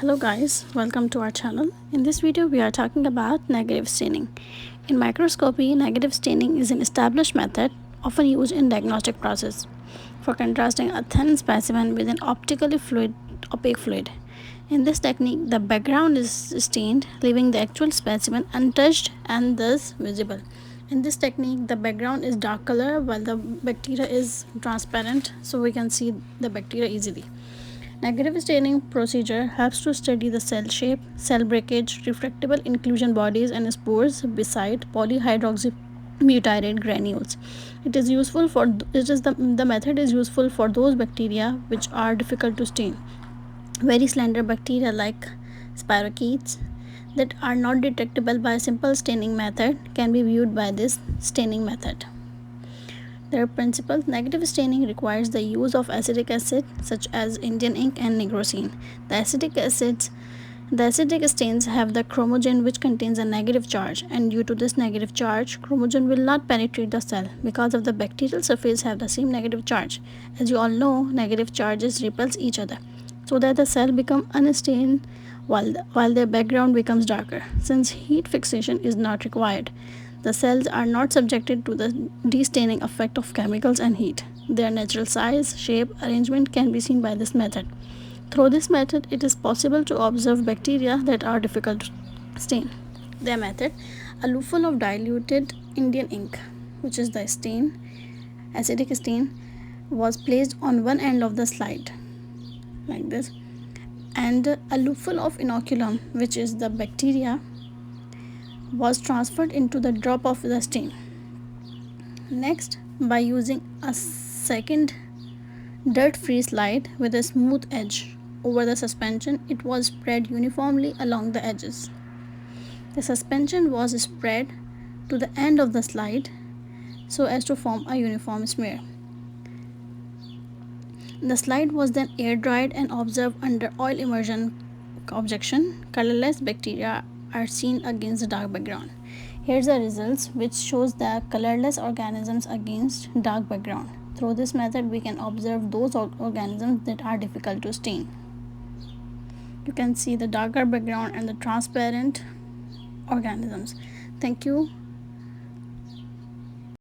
Hello guys, welcome to our channel. In this video we are talking about negative staining. In microscopy, negative staining is an established method often used in diagnostic process for contrasting a thin specimen with an opaque fluid. In this technique, the background is stained, leaving the actual specimen untouched and thus visible. In this technique, the background is dark color while the bacteria is transparent, so we can see the bacteria easily. Negative staining procedure helps to study the cell shape, cell breakage, refractable inclusion bodies and spores beside polyhydroxybutyrate granules. The method is useful for those bacteria which are difficult to stain. Very slender bacteria like spirochetes that are not detectable by a simple staining method can be viewed by this staining method. Their principles: negative staining requires the use of acetic acid such as Indian ink and nigrosine. The acidic stains have the chromogen which contains a negative charge, and due to this negative charge, chromogen will not penetrate the cell because of the bacterial surface have the same negative charge. As you all know, negative charges repels each other so that the cell become unstained while their background becomes darker. Since heat fixation is not required, the cells are not subjected to the destaining effect of chemicals and heat. Their natural size, shape, arrangement can be seen by this method. Through this method, it is possible to observe bacteria that are difficult to stain. Their method: a loopful of diluted Indian ink, which is the acidic stain, was placed on one end of the slide, like this, and a loopful of inoculum, which is the bacteria, was transferred into the drop of the stain. Next, by using a second dirt-free slide with a smooth edge over the suspension, it was spread uniformly along the edges. The suspension was spread to the end of the slide so as to form a uniform smear. The slide was then air dried and observed under oil immersion objection. Colorless bacteria are seen against the dark background. Here's the results, which shows the colorless organisms against dark background. Through this method, we can observe those organisms that are difficult to stain. You can see the darker background and the transparent organisms. Thank you